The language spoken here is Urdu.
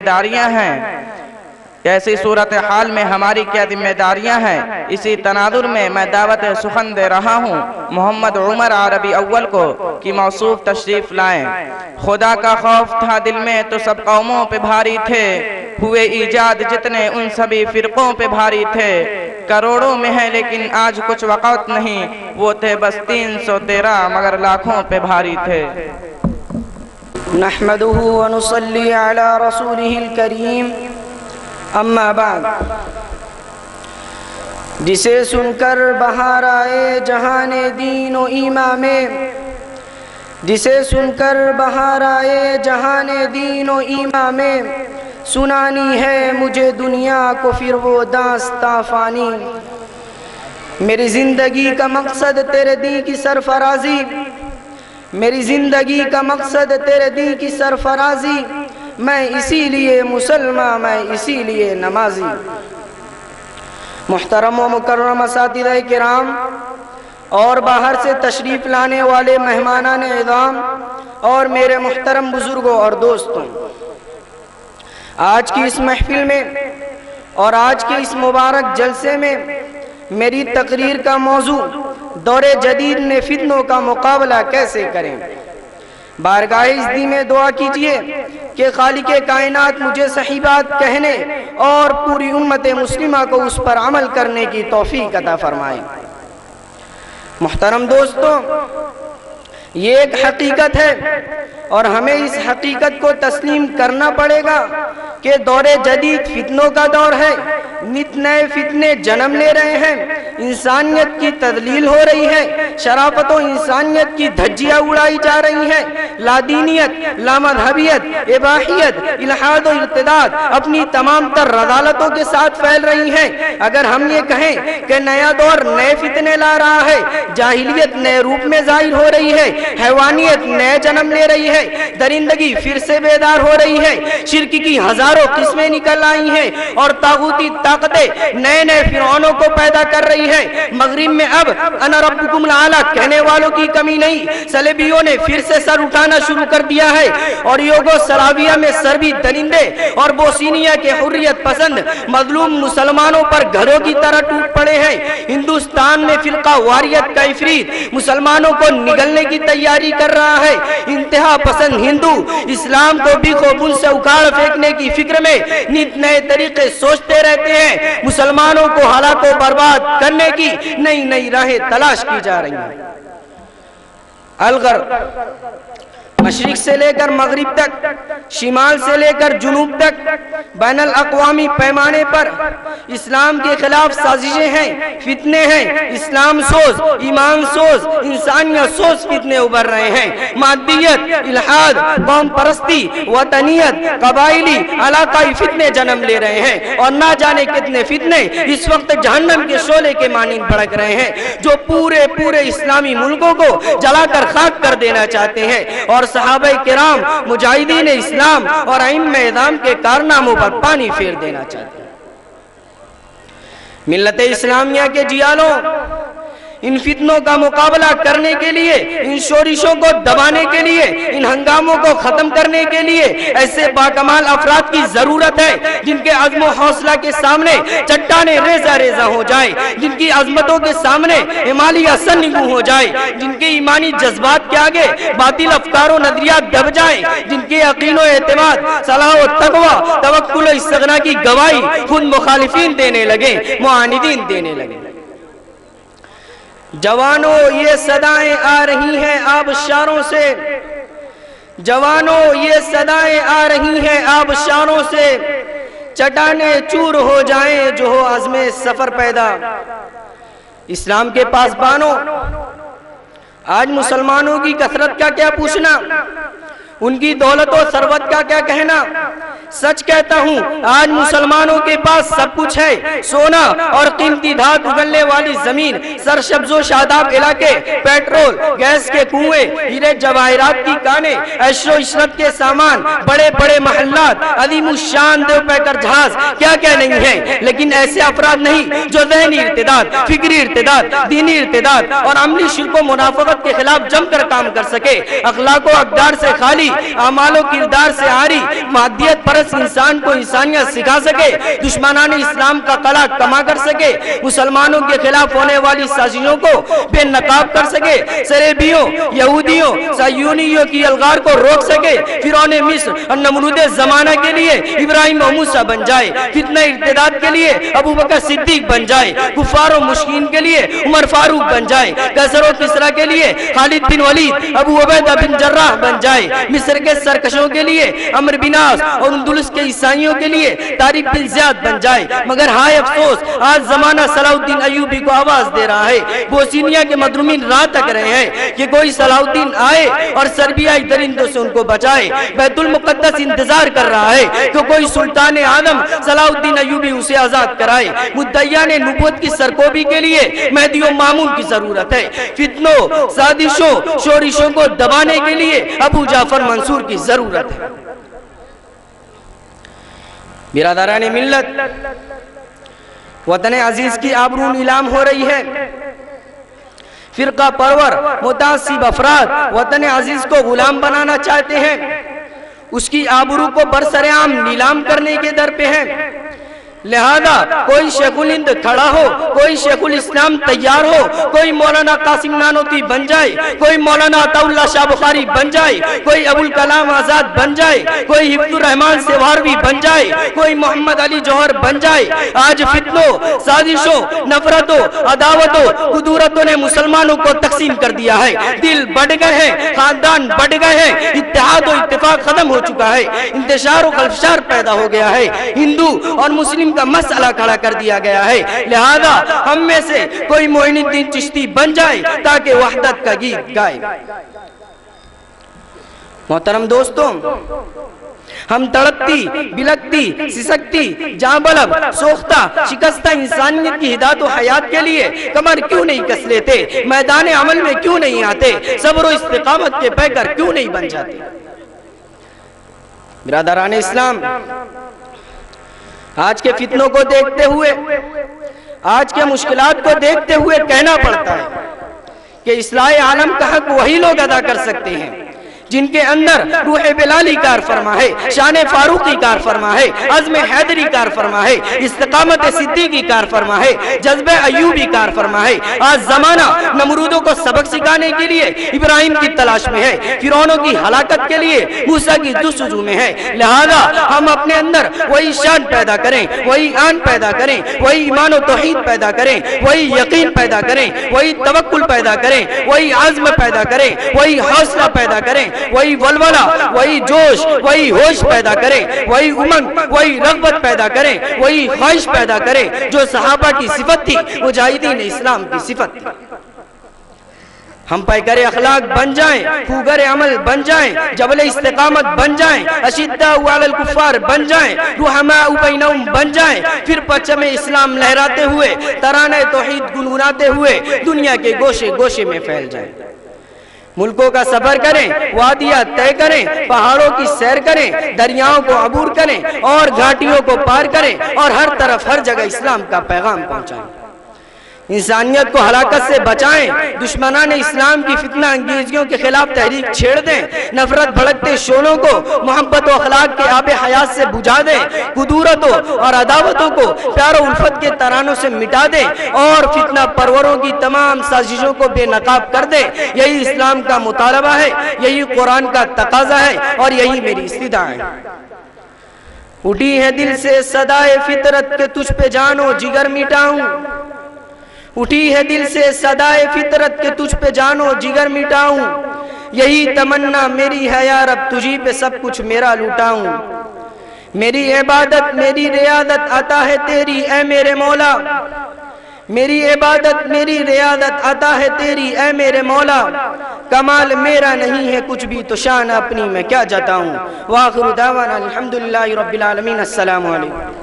داریاں ہیں، ایسی صورتحال میں ہماری کیا ذمہ داریاں ہیں؟ اسی تناظر میں میں دعوت سخن دے رہا ہوں محمد عمر عربی اول کو کہ موصوف تشریف لائیں۔ خدا کا خوف تھا دل میں تو سب قوموں پہ بھاری تھے، ہوئے ایجاد جتنے ان سبھی فرقوں پہ بھاری تھے، کروڑوں میں ہے لیکن آج کچھ وقت نہیں، وہ تھے بس 313 مگر لاکھوں پہ بھاری تھے۔ نحمده ونصلي على رسوله الكريم اما بعد۔ جسے سن کر بہار آئے جہان دین و ایمان میں، جسے سن کر بہار آئے جہان دین و ایمان میں، سنانی ہے مجھے دنیا کو پھر وہ داستاں فانی۔ میری زندگی کا مقصد تیرے دین کی سرفرازی، میری زندگی کا مقصد تیرے دین کی سرفرازی، میں اسی لیے مسلمان، میں اسی لیے نمازی۔ محترم و مکرم اساتذہ کرام اور باہر سے تشریف لانے والے مہمانان اعظام اور میرے محترم بزرگوں اور دوستوں، آج کی اس محفل میں اور آج کے اس مبارک جلسے میں میری تقریر کا موضوع دور جدید میں فتنوں کا مقابلہ کیسے کریں۔ بارگاہ عزتی میں دعا کیجئے کہ خالق کائنات مجھے صحیح بات کہنے اور پوری امت مسلمہ کو اس پر عمل کرنے کی توفیق عطا فرمائے۔ محترم دوستوں، یہ ایک حقیقت ہے اور ہمیں اس حقیقت کو تسلیم کرنا پڑے گا کہ دور جدید فتنوں کا دور ہے، نت نئے فتنے جنم لے رہے ہیں، انسانیت کی تضلیل ہو رہی ہے، شرافت و انسانیت کی دھجیاں اڑائی جا رہی ہیں، لادینیت، لامذہبیت، اباحیت، الحاد و ارتداد اپنی تمام تر رذالتوں کے ساتھ پھیل رہی ہیں۔ اگر ہم یہ کہیں کہ نیا دور نئے فتنے لا رہا ہے، جاہلیت نئے روپ میں ظاہر ہو رہی ہے، حیوانیت نئے جنم لے رہی ہے، درندگی پھر سے بیدار ہو رہی ہے، شرک کی ہزاروں قسمیں نکل آئی ہیں اور طاغوتی طاقتیں نئے نئے فرعونوں کو پیدا کر رہی ہیں، مغرب میں اب انا ربکم الاعلی کہنے والوں کی کمی نہیں، صلیبیوں نے پھر سے سر اٹھانا شروع کر دیا ہے اور یوگو سلاویہ میں سربی درندے اور بوسینیا کے حریت پسند مظلوم مسلمانوں پر گھروں کی طرح ٹوٹ پڑے ہیں۔ ہندوستان میں فرقہ واریت کا عفریت مسلمانوں کو نگلنے کی تیاری کر رہا ہے۔ انتہا پسند ہندو اسلام کو بھی خوبن سے اکھاڑ پھینکنے کی فکر میں نت نئے طریقے سوچتے رہتے ہیں، مسلمانوں کو ہلاک و برباد کرنے کی نئی نئی راہیں تلاش کی جا رہی ہیں۔ الغر مشرق سے لے کر مغرب تک، شمال سے لے کر جنوب تک بین الاقوامی پیمانے پر اسلام کے خلاف سازشیں ہیں، فتنے ہیں، اسلام سوز، ایمان سوز، انسانیت سوز فتنے ابھر رہے ہیں۔ مادیت، الحاد، قوم پرستی، وطنیت، قبائلی، علاقائی فتنے جنم لے رہے ہیں اور نہ جانے کتنے فتنے اس وقت جہنم کے شعلے کے مانند بھڑک رہے ہیں جو پورے اسلامی ملکوں کو جلا کر خاک کر دینا چاہتے ہیں اور صحابہ کرام مجاہدین اسلام اور ائمہ اعظام کے کارناموں پر پانی پھیر دینا چاہتے ہیں۔ ملت اسلامیہ کے جیالوں، ان فتنوں کا مقابلہ کرنے کے لیے، ان شورشوں کو دبانے کے لیے، ان ہنگاموں کو ختم کرنے کے لیے ایسے باکمال افراد کی ضرورت ہے جن کے عزم و حوصلہ کے سامنے چٹانیں ریزہ ریزہ ہو جائیں، جن کی عظمتوں کے سامنے ہمالیہ سنگو ہو جائے، جن کے ایمانی جذبات کے آگے باطل افکار و نظریات دب جائیں، جن کے یقین و اعتماد، صلاح و تقوی، توکل و استغنا کی گواہی خود مخالفین دینے لگے، معاندین دینے لگے۔ جوانوں یہ صدائیں آ رہی ہیں آبشاروں سے، جوانوں یہ صدائیں آ رہی ہیں آبشاروں سے، چٹانیں چور ہو جائیں جو ہو عزم سفر پیدا۔ اسلام کے پاسبانوں، آج مسلمانوں کی کثرت کا کیا پوچھنا، ان کی دولت و ثروت کا کیا کہنا، سچ کہتا ہوں آج مسلمانوں کے پاس سب کچھ ہے، سونا اور قیمتی دھات اگلنے والی زمین، سرسبز و شاداب علاقے، پیٹرول گیس کے کنویں، ہیرے جواہرات کی کانیں، عیش و عشرت کے سامان، بڑے بڑے محلات، عظیم الشان دیو پیکر جہاز، کیا کیا نہیں ہے، لیکن ایسے افراد نہیں جو ذہنی ارتداد، فکری ارتداد، دینی ارتداد اور عملی شرک و منافقت کے خلاف جم کر کام کر سکے، اخلاق و اقدار سے خالی، اعمال و کردار سے عاری، مادیت پر پرست انسان کو انسانیت سکھا سکے، دشمنان اسلام کا قلع کما کر سکے، مسلمانوں کے خلاف ہونے والی سازشوں کو بے نقاب کر سکے، صلیبیوں، یہودیوں، صہیونیوں کی الغار کو روک سکے، فرعون مصر اور نمرود زمانہ کے لیے ابراہیم و موسیٰ بن جائے، فتنہ ارتداد کے لیے ابو بکر صدیق بن جائے، کفار و مشرکین کے لیے عمر فاروق بن جائے، کیسر و کسریٰ کے لیے خالد بن ولید، ابو عبیدہ بن جراح بن جائے، مصر کے سرکشوں کے لیے عمرو بن عاص اور اندلس کے عیسائیوں کے لیے طارق بن زیاد بن جائے۔ مگر ہائے افسوس، آج زمانہ صلاح الدین ایوبی کو آواز دے رہا ہے، بوسنیا کے مظلومین راہ تک رہے ہیں کہ کوئی صلاح الدین آئے اور سربیائی درندوں سے ان کو بچائے۔ بیت المقدس انتظار کر رہا ہے کہ کوئی سلطان اعظم صلاح الدین ایوبی اسے آزاد کرائے۔ مدعیان نبوت کی سرکوبی کے لیے مہدی و مامون کی ضرورت ہے، فتنوں، سازشوں، شورشوں کو دبانے کے لیے ابو جعفر منصور کی ضرورت ہے۔ برادران ملت، وطن عزیز کی آبرو نیلام ہو رہی ہے۔ فرقہ پرور متعصب افراد وطن عزیز کو غلام بنانا چاہتے ہیں، اس کی آبرو کو برسرعام نیلام کرنے کے در پہ ہیں۔ لہذا کوئی شیخ الہند کھڑا ہو، کوئی شیخ الاسلام تیار ہو، کوئی مولانا قاسم نانوتی بن جائے، کوئی مولانا عطا اللہ شاہ بخاری بن جائے، کوئی ابوالکلام آزاد بن جائے، کوئی حفظ الرحمان سیواروی بن جائے، کوئی محمد علی جوہر بن جائے۔ آج فتنوں، سازشوں، نفرتوں، عداوتوں، قدورتوں نے مسلمانوں کو تقسیم کر دیا ہے، دل بڑھ گئے ہیں، خاندان بڑھ گئے ہیں، اتحاد و اتفاق ختم ہو چکا ہے، انتشار و خلفشار پیدا ہو گیا ہے، ہندو اور مسلم کا مسئلہ کھڑا کر دیا گیا ہے۔ لہذا ہم میں سے کوئی معین الدین چشتی بن جائے تاکہ وحدت کا گیت گائے۔ محترم دوستوں، ہم تڑپتی، بلکتی، سسکتی، جاں بلب، سوختہ، شکستہ انسانیت کی ہدایت و حیات کے لیے کمر کیوں نہیں کس لیتے؟ میدان عمل میں کیوں نہیں آتے؟ صبر و استقامت کے پیکر کیوں نہیں بن جاتے؟ برادران اسلام، آج کے فتنوں کو دیکھتے ہوئے، آج کے مشکلات کو دیکھتے ہوئے کہنا پڑتا ہے کہ اصلاح عالم کا حق وہی لوگ ادا کر سکتے ہیں جن کے اندر روح بلالی کار فرما ہے، شان فاروقی کار فرما ہے، عزم حیدری کار فرما ہے، استقامت صدیقی کار فرما ہے، جذبہ ایوبی کار فرما ہے۔ آج زمانہ نمرودوں کو سبق سکھانے کے لیے ابراہیم کی تلاش میں ہے، فرعونوں کی ہلاکت کے لیے موسیٰ کی جستجو میں ہے۔ لہذا ہم اپنے اندر وہی شان پیدا کریں، وہی آن پیدا کریں، وہی ایمان و توحید پیدا کریں، وہی یقین پیدا کریں، وہی توکل پیدا کریں، وہی عزم پیدا کریں، وہی حوصلہ پیدا کریں، وہی ولولہ، وہی جوش، وہی ہوش پیدا کریں، وہی امنگ، وہی رغبت پیدا کریں، وہی خواہش پیدا کریں جو صحابہ کی صفت تھی، مجاہدین اسلام کی صفت تھی۔ ہم پیکر اخلاق بن جائیں، خوگر عمل بن جائیں، جبل استقامت بن جائیں، اشداء علی الکفار بن جائیں، رحماء بینہم بن جائیں، پھر پرچم اسلام لہراتے ہوئے، ترانہ توحید گنگناتے ہوئے دنیا کے گوشے گوشے میں پھیل جائیں۔ ملکوں کا سفر کریں، وادیات طے کریں، پہاڑوں کی سیر کریں، دریاؤں کو عبور کریں اور گھاٹیوں کو پار کریں اور ہر طرف ہر جگہ اسلام کا پیغام پہنچائیں، انسانیت کو ہلاکت سے بچائیں، دشمنان اسلام کی فتنہ انگیزیوں کے خلاف تحریک چھیڑ دیں، نفرت بھڑکتے شعلوں کو محبت و اخلاق کے آب حیات سے بجھا دیں، قدورتوں اور عداوتوں کو پیار و الفت کے ترانوں سے مٹا دیں اور فتنہ پروروں کی تمام سازشوں کو بے نقاب کر دیں۔ یہی اسلام کا مطالبہ ہے، یہی قرآن کا تقاضا ہے اور یہی میری استدعا ہے۔ اٹھی ہے دل سے صدائے فطرت کہ تجھ پہ جانو جگر مٹاؤں، اٹھی ہے دل سے صدائے فطرت کہ تجھ پہ جانو جگر مٹاؤں، یہی تمنا میری ہے یا رب تجھی پہ سب کچھ میرا لوٹاؤں، میری عبادت میری ریاضت عطا ہے تیری اے میرے مولا، میری عبادت میری ریاضت عطا ہے تیری اے میرے مولا، کمال میرا نہیں ہے کچھ بھی تو شان اپنی میں کیا جتاؤں۔ وآخر دعوانا الحمدللہ رب العالمین، السلام علیکم۔